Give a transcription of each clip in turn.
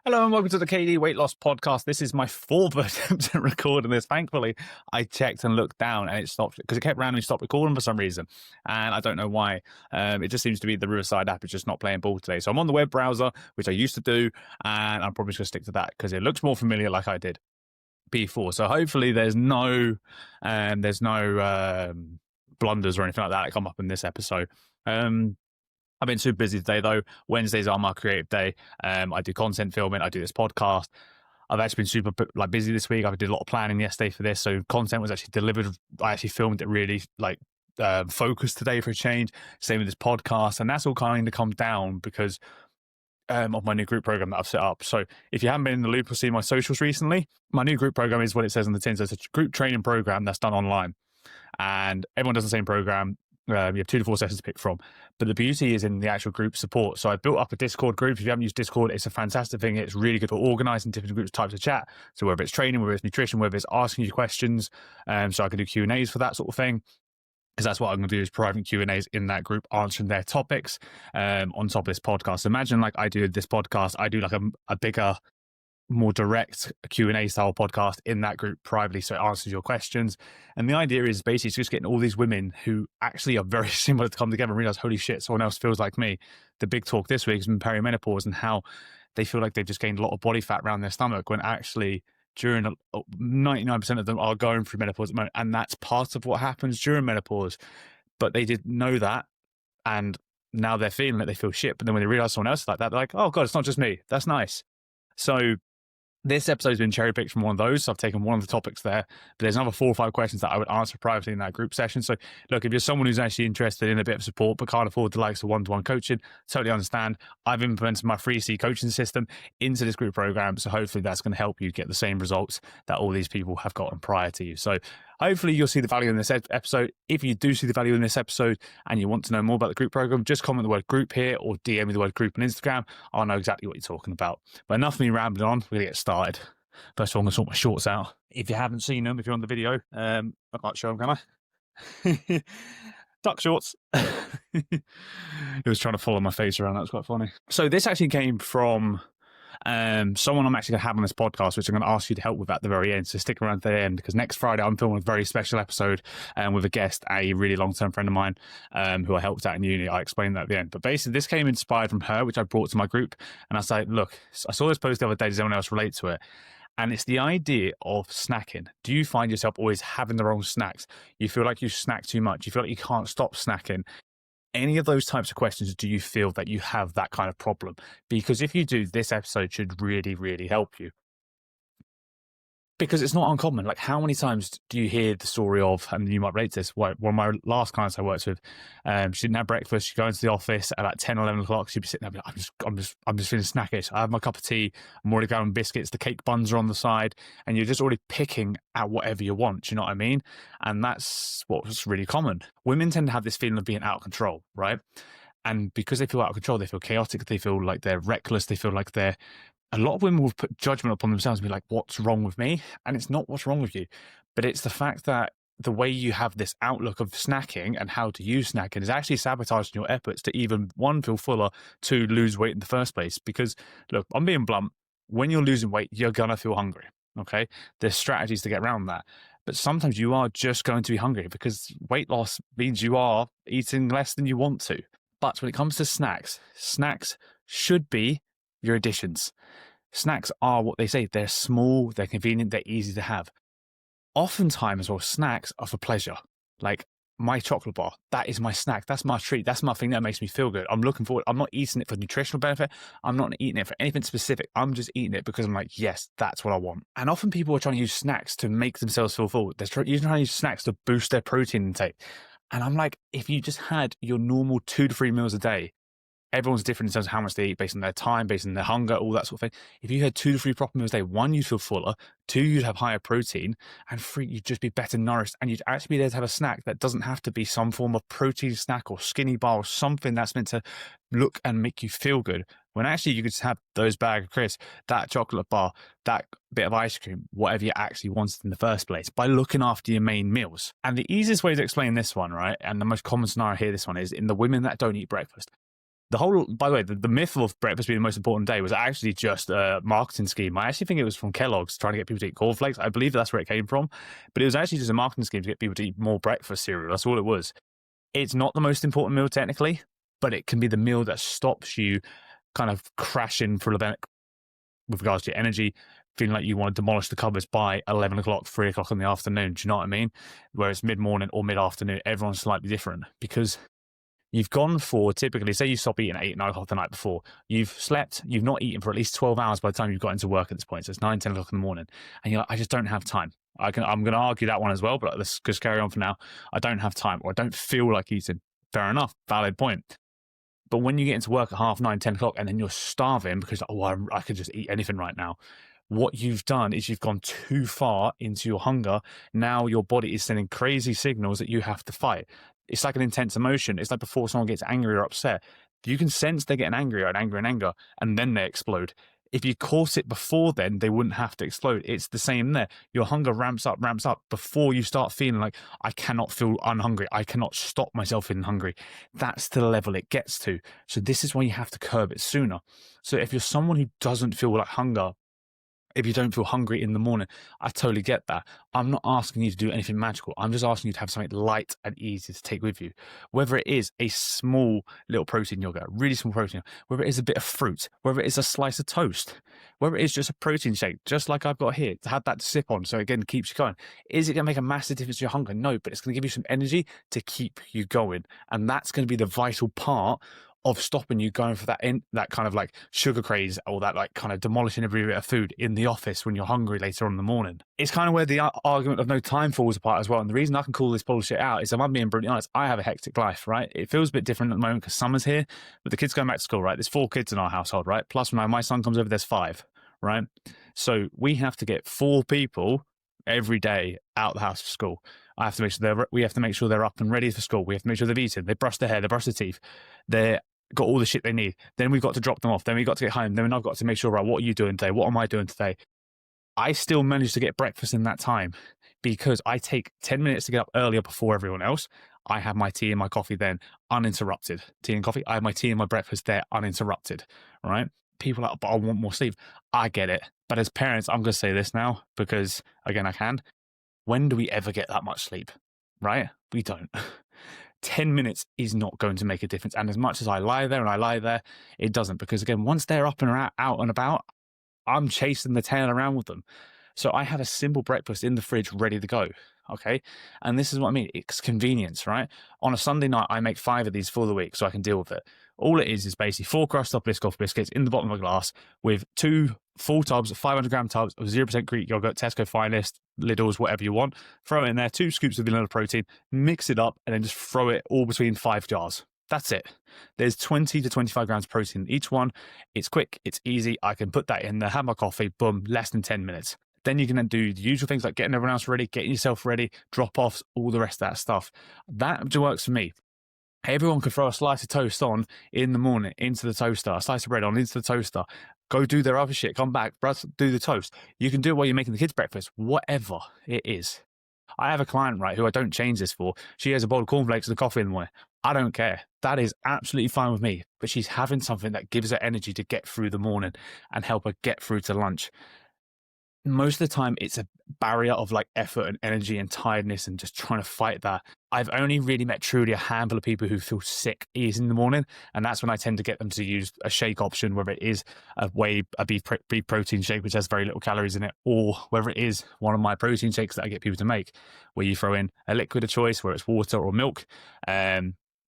Hello and welcome to the KD Weight Loss Podcast. This is my fourth attempt at recording this. Thankfully, I checked and looked down and it stopped because it kept randomly stopped recording for some reason. And I don't know why. It just seems to be the Riverside app is just not playing ball today. So I'm on the web browser, which I used to do, and I'm probably just going to stick to that because it looks more familiar like I did before. So hopefully there's no blunders or anything like that come up in this episode. I've been super busy today, though. Wednesdays are my creative day. I do content filming. I do this podcast. I've actually been super busy this week. I did a lot of planning yesterday for this, so content was actually delivered. I actually filmed it really focused today for a change. Same with this podcast, and that's all kind of come down because of my new group program that I've set up. So if you haven't been in the loop or seen my socials recently, my new group program is what it says on the tin. So it's a group training program that's done online, and everyone does the same program. You have 2 to 4 sessions to pick from. But the beauty is in the actual group support. So I built up a Discord group. If you haven't used Discord, it's a fantastic thing. It's really good for organizing different groups types of chat. So whether it's training, whether it's nutrition, whether it's asking you questions. So I can do Q&As for that sort of thing. Because that's what I'm going to do is private Q&As in that group, answering their topics on top of this podcast. Imagine like I do this podcast, I do like a bigger, more direct Q&A style podcast in that group privately, so it answers your questions. And the idea is basically just getting all these women who actually are very similar to come together and realize, holy shit, someone else feels like me. The big talk this week has been perimenopause and how they feel like they've just gained a lot of body fat around their stomach when actually during 99% of them are going through menopause at the moment, and that's part of what happens during menopause. But they didn't know that, and now they're feeling that they feel shit. But then when they realize someone else is like that, they're like, oh god, it's not just me. That's nice. So this episode's been cherry-picked from one of those, so I've taken one of the topics there, but there's another 4 or 5 questions that I would answer privately in that group session. So look, if you're someone who's actually interested in a bit of support but can't afford the likes of one-to-one coaching, totally understand. I've implemented my 3C coaching system into this group program, so hopefully that's going to help you get the same results that all these people have gotten prior to you. So hopefully you'll see the value in this episode. If you do see the value in this episode and you want to know more about the group program, just comment the word group here or DM me the word group on Instagram. I'll know exactly what you're talking about. But enough of me rambling on. We're going to get started. First of all, I'm going to sort my shorts out. If you haven't seen them, if you're on the video, I can't show them, can I? Duck shorts. It was trying to follow my face around. That was quite funny. So this actually came from someone I'm actually going to have on this podcast, which I'm going to ask you to help with at the very end. So stick around to the end, because next Friday I'm filming a very special episode with a guest, a really long-term friend of mine who I helped out in uni. I explained that at the end. But basically this came inspired from her, which I brought to my group. And I said, look, I saw this post the other day. Does anyone else relate to it? And it's the idea of snacking. Do you find yourself always having the wrong snacks? You feel like you snack too much. You feel like you can't stop snacking. Any of those types of questions, do you feel that you have that kind of problem? Because if you do, this episode should really, really help you. Because it's not uncommon. Like, how many times do you hear the story of, and you might relate to this, one of my last clients I worked with, she didn't have breakfast. She'd go into the office at like 10, 11 o'clock. She'd be sitting there, like, I'm just feeling snackish. I have my cup of tea. I'm already going biscuits. The cake buns are on the side, and you're just already picking at whatever you want. Do you know what I mean? And that's what's really common. Women tend to have this feeling of being out of control, right? And because they feel out of control, they feel chaotic. They feel like they're reckless. They feel like they're a lot of women will put judgment upon themselves and be like, what's wrong with me? And it's not what's wrong with you, but it's the fact that the way you have this outlook of snacking and how to use snacking is actually sabotaging your efforts to even, one, feel fuller, two, lose weight in the first place. Because look, I'm being blunt, when you're losing weight, you're going to feel hungry. Okay. There's strategies to get around that. But sometimes you are just going to be hungry because weight loss means you are eating less than you want to. But when it comes to snacks, snacks should be your additions. Snacks are what they say. They're small, they're convenient, they're easy to have. Oftentimes, well, snacks are for pleasure. Like my chocolate bar, that is my snack. That's my treat. That's my thing that makes me feel good. I'm looking forward. I'm not eating it for nutritional benefit. I'm not eating it for anything specific. I'm just eating it because I'm like, yes, that's what I want. And often people are trying to use snacks to make themselves feel full. They're trying to use snacks to boost their protein intake. And I'm like, if you just had your normal 2 to 3 meals a day, everyone's different in terms of how much they eat based on their time, based on their hunger, all that sort of thing. If you had 2 to 3 proper meals a day, 1, you'd feel fuller, 2, you'd have higher protein, and 3, you'd just be better nourished. And you'd actually be there to have a snack that doesn't have to be some form of protein snack or skinny bar or something that's meant to look and make you feel good. When actually you could just have those bag of crisps, that chocolate bar, that bit of ice cream, whatever you actually wanted in the first place, by looking after your main meals. And the easiest way to explain this one, right, and the most common scenario here, this one is in the women that don't eat breakfast. By the way, the myth of breakfast being the most important day was actually just a marketing scheme. I actually think it was from Kellogg's trying to get people to eat cornflakes. I believe that's where it came from, but it was actually just a marketing scheme to get people to eat more breakfast cereal. That's all it was. It's not the most important meal technically, but it can be the meal that stops you kind of crashing for event with regards to your energy, feeling like you want to demolish the cupboards by 11 o'clock, 3 o'clock in the afternoon. Do you know what I mean? Whereas mid-morning or mid-afternoon, everyone's slightly different because you've gone for, typically, say you stop eating at 8, 9 o'clock the night before, you've slept, you've not eaten for at least 12 hours by the time you've got into work at this point. So it's 9, 10 o'clock in the morning. And you're like, I just don't have time. I'm going to argue that one as well, but let's just carry on for now. I don't have time, or I don't feel like eating. Fair enough, valid point. But when you get into work at 9:30, 10 o'clock, and then you're starving because, I could just eat anything right now. What you've done is you've gone too far into your hunger. Now your body is sending crazy signals that you have to fight. It's like an intense emotion. It's like before someone gets angry or upset. You can sense they're getting angrier and anger, and then they explode. If you caught it before then, they wouldn't have to explode. It's the same there. Your hunger ramps up before you start feeling like, I cannot feel unhungry. I cannot stop myself feeling hungry. That's the level it gets to. So this is why you have to curb it sooner. So if you're someone who doesn't feel like hunger, if you don't feel hungry in the morning, I totally get that. I'm not asking you to do anything magical. I'm just asking you to have something light and easy to take with you. Whether it is a small little protein yogurt, really small protein, whether it is a bit of fruit, whether it is a slice of toast, whether it is just a protein shake, just like I've got here, to have that to sip on, so again, keeps you going. Is it going to make a massive difference to your hunger? No, but it's going to give you some energy to keep you going. And that's going to be the vital part of stopping you going for that kind of like sugar craze, or that like kind of demolishing every bit of food in the office when you're hungry later on in the morning. It's kind of where the argument of no time falls apart as well. And the reason I can call this bullshit out is, I'm being brutally honest, I have a hectic life, right? It feels a bit different at the moment because summer's here, but the kids going back to school, right? There's 4 kids in our household, right? Plus when my son comes over, there's 5, right? So we have to get 4 people every day out the house for school. We have to make sure they're up and ready for school. We have to make sure they've eaten, they brush their hair, they brush their teeth, they're got all the shit they need. Then we've got to drop them off. Then we've got to get home. Then I've got to make sure, right, what are you doing today? What am I doing today? I still manage to get breakfast in that time because I take 10 minutes to get up earlier before everyone else. I have my tea and my coffee then uninterrupted. Tea and coffee. I have my tea and my breakfast there uninterrupted, right? People are like, but I want more sleep. I get it. But as parents, I'm going to say this now because, again, I can. When do we ever get that much sleep, right? We don't. 10 minutes is not going to make a difference. And as much as I lie there, it doesn't. Because again, once they're up and out and about, I'm chasing the tail around with them. So I have a simple breakfast in the fridge ready to go. Okay. And this is what I mean. It's convenience, right? On a Sunday night, I make 5 of these for the week so I can deal with it. All it is basically 4 crushed up Biscoff biscuits in the bottom of a glass with 2 full tubs, 500-gram tubs of 0% Greek yogurt, Tesco Finest, Lidl's, whatever you want. Throw it in there, 2 scoops of vanilla protein, mix it up, and then just throw it all between 5 jars. That's it. There's 20 to 25 grams of protein in each one. It's quick, it's easy. I can put that in there, have my coffee, boom, less than 10 minutes. Then you can then do the usual things like getting everyone else ready, getting yourself ready, drop-offs, all the rest of that stuff. That works for me. Everyone could throw a slice of toast on in the morning into the toaster, a slice of bread on into the toaster, go do their other shit, come back, do the toast. You can do it while you're making the kids breakfast, whatever it is. I have a client, right, who I don't change this for. She has a bowl of cornflakes and a coffee in the morning. I don't care. That is absolutely fine with me. But she's having something that gives her energy to get through the morning and help her get through to lunch. Most of the time, it's a barrier of like effort and energy and tiredness and just trying to fight that. I've only really met truly a handful of people who feel sick easy in the morning, and that's when I tend to get them to use a shake option, whether it is a beef protein shake, which has very little calories in it, or whether it is one of my protein shakes that I get people to make, where you throw in a liquid of choice, where it's water or milk.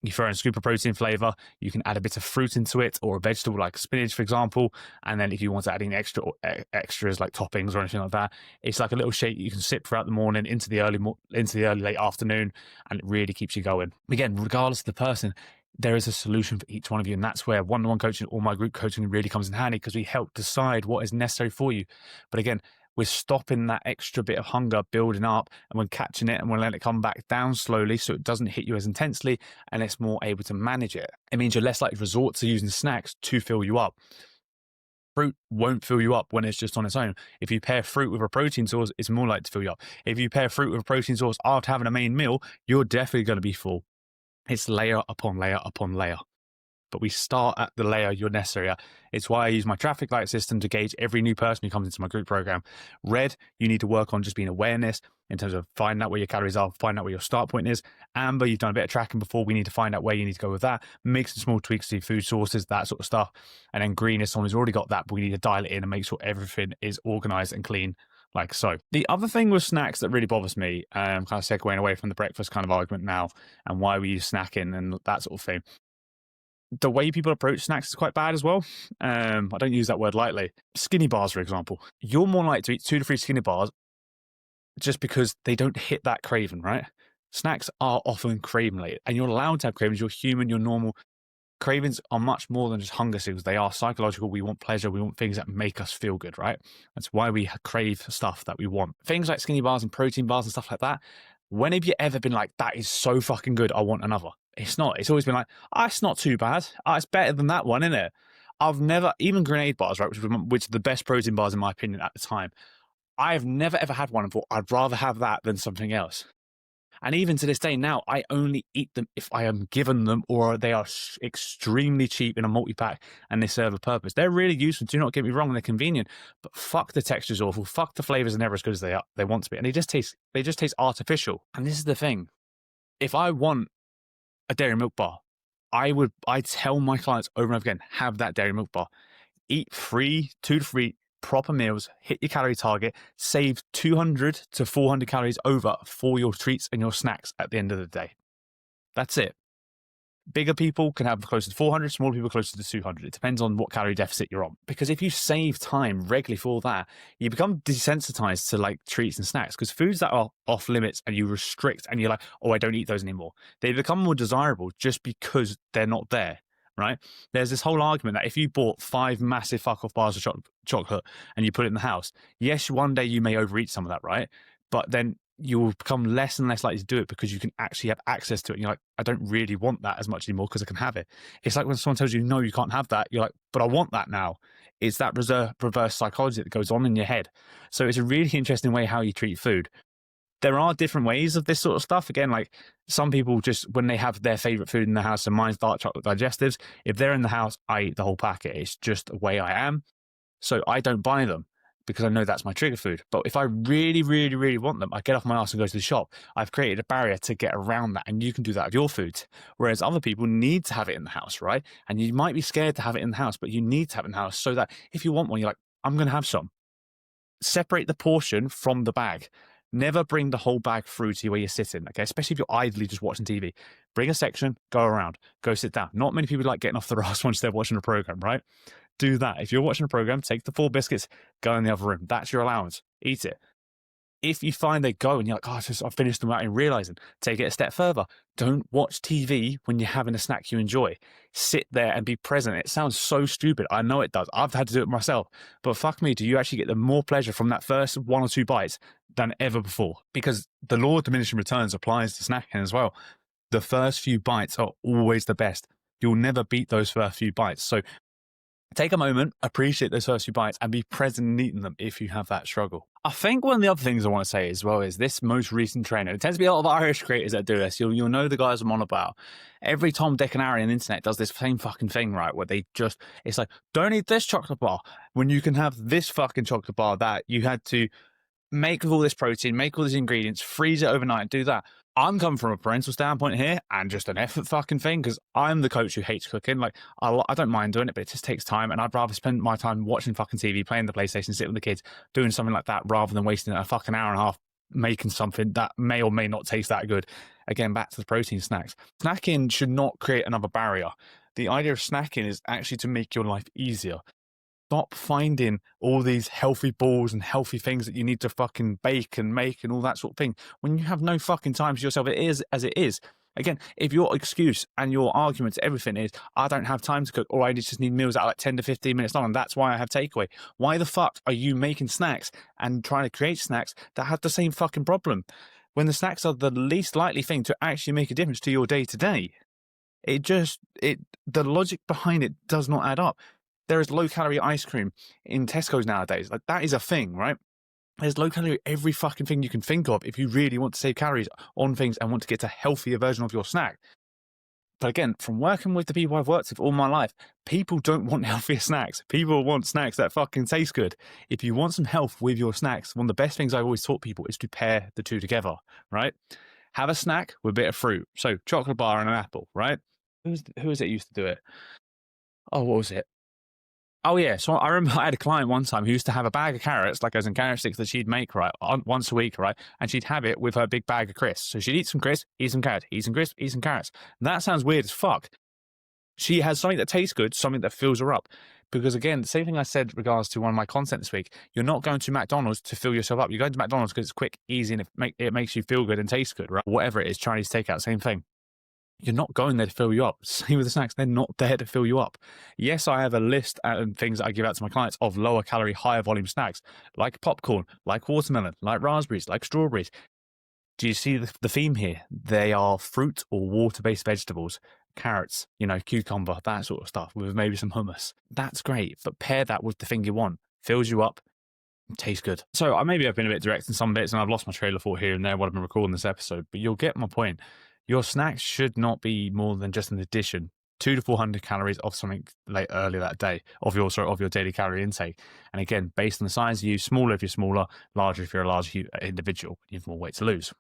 You throw in a scoop of protein flavor. You can add a bit of fruit into it or a vegetable like spinach, for example. And then if you want to add in extras like toppings or anything like that, it's like a little shake you can sip throughout the morning into the early late afternoon, and it really keeps you going. Again, regardless of the person, there is a solution for each one of you. And that's where one-on-one coaching or my group coaching really comes in handy, because we help decide what is necessary for you. But again, we're stopping that extra bit of hunger building up, and we're catching it and we're letting it come back down slowly so it doesn't hit you as intensely and it's more able to manage it. It means you're less likely to resort to using snacks to fill you up. Fruit won't fill you up when it's just on its own. If you pair fruit with a protein source, it's more likely to fill you up. If you pair fruit with a protein source after having a main meal, you're definitely going to be full. It's layer upon layer upon layer. but we start at the layer you're necessary at. It's why I use my traffic light system to gauge every new person who comes into my group program. Red, you need to work on just being awareness in terms of finding out where your calories are, finding out where your start point is. Amber, you've done a bit of tracking before. We need to find out where you need to go with that. Make some small tweaks to your food sources, that sort of stuff. And then green is someone who's already got that, but we need to dial it in and make sure everything is organized and clean, like so. The other thing with snacks that really bothers me, kind of segueing away from the breakfast kind of argument now and why we use snacking and that sort of thing, the way people approach snacks is quite bad as well. I don't use that word lightly. Skinny bars, for example. You're more likely to eat 2 to 3 skinny bars just because they don't hit that craving, right? Snacks are often craving related, and you're allowed to have cravings. You're human, you're normal. Cravings are much more than just hunger signals. They are psychological. We want pleasure. We want things that make us feel good, right? That's why we crave stuff that we want. Things like skinny bars and protein bars and stuff like that. When have you ever been like, that is so fucking good, I want another? It's not. It's always been like, it's not too bad. It's better than that one, isn't it? I've never, even grenade bars, right, which are the best protein bars in my opinion at the time. I have never ever had one and thought, I'd rather have that than something else. And even to this day now, I only eat them if I am given them or they are extremely cheap in a multi-pack and they serve a purpose. They're really useful, do not get me wrong, and they're convenient, but fuck the texture's awful, fuck the flavors are never as good as they want to be, and they just taste artificial. And this is the thing. If I want a dairy milk bar, I tell my clients over and over again, have that dairy milk bar. Eat 2 to 3 proper meals, hit your calorie target, save 200 to 400 calories over for your treats and your snacks at the end of the day. That's it. Bigger people can have closer to 400, smaller people closer to 200. It depends on what calorie deficit you're on. Because if you save time regularly for that, you become desensitized to like treats and snacks, because foods that are off limits and you restrict and you're like, I don't eat those anymore. They become more desirable just because they're not there. Right? There's this whole argument that if you bought 5 massive fuck off bars of chocolate and you put it in the house, yes, one day you may overeat some of that, right? But then you will become less and less likely to do it because you can actually have access to it. And you're like, I don't really want that as much anymore because I can have it. It's like when someone tells you, no, you can't have that. You're like, but I want that now. It's that reverse psychology that goes on in your head. So it's a really interesting way how you treat food. There are different ways of this sort of stuff. Again, like some people just, when they have their favorite food in the house, and mine's dark chocolate digestives, if they're in the house, I eat the whole packet. It's just the way I am. So I don't buy them because I know that's my trigger food. But if I really, really, really want them, I get off my ass and go to the shop. I've created a barrier to get around that. And you can do that with your foods. Whereas other people need to have it in the house, right? And you might be scared to have it in the house, but you need to have it in the house so that if you want one, you're like, I'm going to have some. Separate the portion from the bag. Never bring the whole bag through to where you're sitting, okay? Especially if you're idly just watching TV. Bring a section, go around, go sit down. Not many people like getting off their ass once they're watching a program, right? Do that. If you're watching a program, take the 4 biscuits, go in the other room. That's your allowance. Eat it. If you find they go and you're like, I've finished them without even realizing, take it a step further. Don't watch TV when you're having a snack you enjoy. Sit there and be present. It sounds so stupid. I know it does. I've had to do it myself. But fuck me, do you actually get the more pleasure from that first 1 or 2 bites than ever before? Because the law of diminishing returns applies to snacking as well. The first few bites are always the best. You'll never beat those first few bites. So take a moment, appreciate those first few bites, and be present in eating them if you have that struggle. I think one of the other things I want to say as well is this most recent trend. It tends to be a lot of Irish creators that do this. You'll know the guys I'm on about. Every Tom, Dick, and Harry on the internet does this same fucking thing, right? Where it's like, don't eat this chocolate bar when you can have this fucking chocolate bar that you had to make with all this protein, make all these ingredients, freeze it overnight, and do that. I'm coming from a parental standpoint here and just an effort fucking thing, because I'm the coach who hates cooking. Like, I don't mind doing it, but it just takes time, and I'd rather spend my time watching fucking TV, playing the PlayStation, sitting with the kids, doing something like that, rather than wasting a fucking hour and a half making something that may or may not taste that good. Again, back to the protein snacks. Snacking should not create another barrier. The idea of snacking is actually to make your life easier. Stop finding all these healthy balls and healthy things that you need to fucking bake and make and all that sort of thing when you have no fucking time to yourself. It is as it is. Again, if your excuse and your argument to everything is, I don't have time to cook, or I just need meals that are like 10 to 15 minutes long, and that's why I have takeaway. Why the fuck are you making snacks and trying to create snacks that have the same fucking problem when the snacks are the least likely thing to actually make a difference to your day to day? The logic behind it does not add up. There is low-calorie ice cream in Tesco's nowadays. Like, that is a thing, right? There's low-calorie every fucking thing you can think of if you really want to save calories on things and want to get a healthier version of your snack. But again, from working with the people I've worked with all my life, people don't want healthier snacks. People want snacks that fucking taste good. If you want some health with your snacks, one of the best things I've always taught people is to pair the two together, right? Have a snack with a bit of fruit. So chocolate bar and an apple, right? Who was it used to do it? Oh, what was it? Oh, yeah. So I remember I had a client one time who used to have a bag of carrots, like as in carrot sticks that she'd make, right, once a week, right? And she'd have it with her big bag of crisps. So she'd eat some crisps, eat some carrots, eat some crisps, eat some carrots. That sounds weird as fuck. She has something that tastes good, something that fills her up. Because again, the same thing I said regards to one of my content this week, you're not going to McDonald's to fill yourself up. You're going to McDonald's because it's quick, easy, and it makes you feel good and taste good, right? Whatever it is, Chinese takeout, same thing. You're not going there to fill you up. Same with the snacks. They're not there to fill you up. Yes, I have a list and things that I give out to my clients of lower calorie, higher volume snacks, like popcorn, like watermelon, like raspberries, like strawberries. Do you see the theme here? They are fruit or water-based vegetables, carrots, cucumber, that sort of stuff, with maybe some hummus. That's great, but pair that with the thing you want. Fills you up, tastes good. So maybe I've been a bit direct in some bits and I've lost my trail of thought here and there while I've been recording this episode, but you'll get my point. Your snacks should not be more than just an addition, 200 to 400 calories of something earlier that day, of your daily calorie intake. And again, based on the size of you, smaller if you're smaller, larger if you're a larger individual, you have more weight to lose.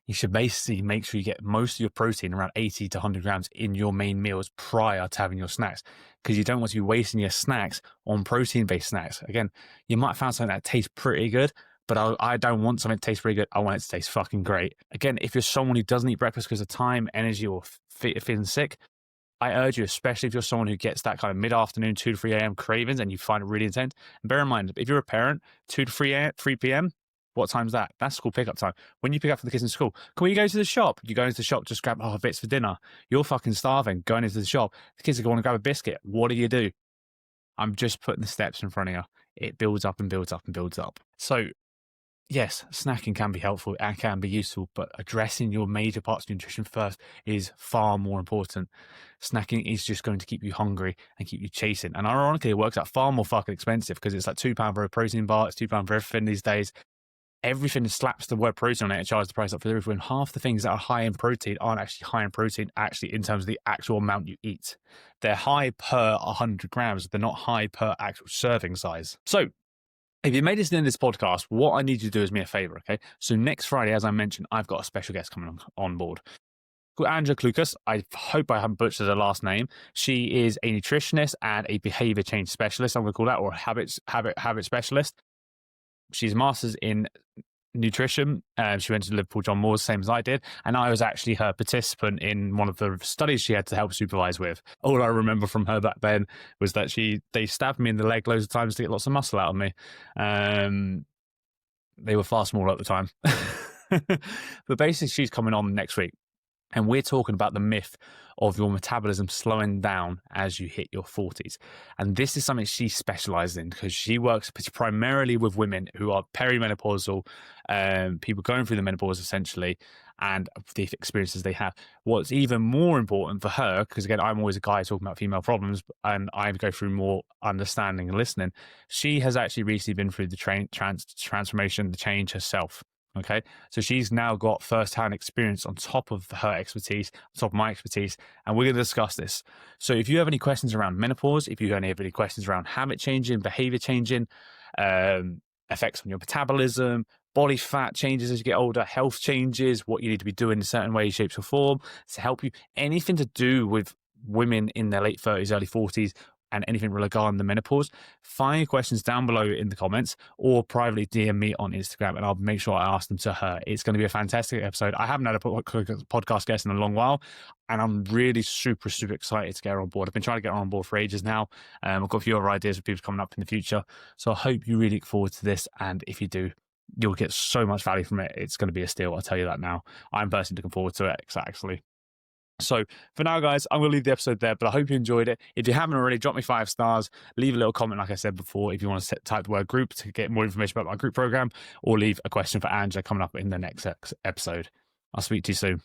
You should basically make sure you get most of your protein, around 80 to 100 grams, in your main meals prior to having your snacks, because you don't want to be wasting your snacks on protein-based snacks. Again, you might have found something that tastes pretty good, but I don't want something to taste pretty good. I want it to taste fucking great. Again, if you're someone who doesn't eat breakfast because of time, energy, or feeling sick, I urge you, especially if you're someone who gets that kind of mid-afternoon, 2 to 3 a.m. cravings and you find it really intense. And bear in mind, if you're a parent, 2 to 3 p.m., what time's that? That's school pickup time. When you pick up for the kids in school, can we go to the shop? You go into the shop, just grab bits for dinner. You're fucking starving, going into the shop. The kids are going to grab a biscuit. What do? I'm just putting the steps in front of you. It builds up and builds up and builds up. So, yes, snacking can be helpful and can be useful, but addressing your major parts of nutrition first is far more important. Snacking is just going to keep you hungry and keep you chasing. And ironically, it works out far more fucking expensive because it's like £2 for a protein bar. It's £2 for everything these days. Everything slaps the word protein on it and charges the price up for the roof, when half the things that are high in protein aren't actually high in protein, actually in terms of the actual amount you eat. They're high per 100 grams. They're not high per actual serving size. So if you made it to the end of this podcast, what I need you to do is me a favor, okay? So next Friday, as I mentioned, I've got a special guest coming on board. Called Angela Klukas. I hope I haven't butchered her last name. She is a nutritionist and a behavior change specialist, I'm going to call that, or habit specialist. She's a master's in nutrition. She went to Liverpool John Moores, same as I did. And I was actually her participant in one of the studies she had to help supervise with. All I remember from her back then was that they stabbed me in the leg loads of times to get lots of muscle out of me. They were far smaller at the time. But basically, she's coming on next week. And we're talking about the myth of your metabolism slowing down as you hit your 40s. And this is something she specializes in because she works primarily with women who are perimenopausal, people going through the menopause essentially, and the experiences they have. What's even more important for her, because again, I'm always a guy talking about female problems, and I go through more understanding and listening. She has actually recently been through the transformation, the change herself. Okay, so she's now got first-hand experience on top of her expertise, on top of my expertise, and we're going to discuss this. So if you have any questions around menopause, if you have any questions around habit changing, behavior changing, effects on your metabolism, body fat changes as you get older, health changes, what you need to be doing in certain ways, shapes, or form to help you, anything to do with women in their late 30s, early 40s, and anything regarding the menopause, find your questions down below in the comments or privately DM me on Instagram and I'll make sure I ask them to her. It's going to be a fantastic episode. I haven't had a podcast guest in a long while and I'm really super, super excited to get her on board. I've been trying to get her on board for ages now. I've got a few other ideas for people coming up in the future. So I hope you really look forward to this. And if you do, you'll get so much value from it. It's going to be a steal. I'll tell you that now. I'm personally looking forward to it. Exactly. So for now, guys, I'm going to leave the episode there, but I hope you enjoyed it. If you haven't already, drop me 5 stars, leave a little comment, like I said before, if you want to type the word group to get more information about my group program, or leave a question for Angela coming up in the next episode. I'll speak to you soon.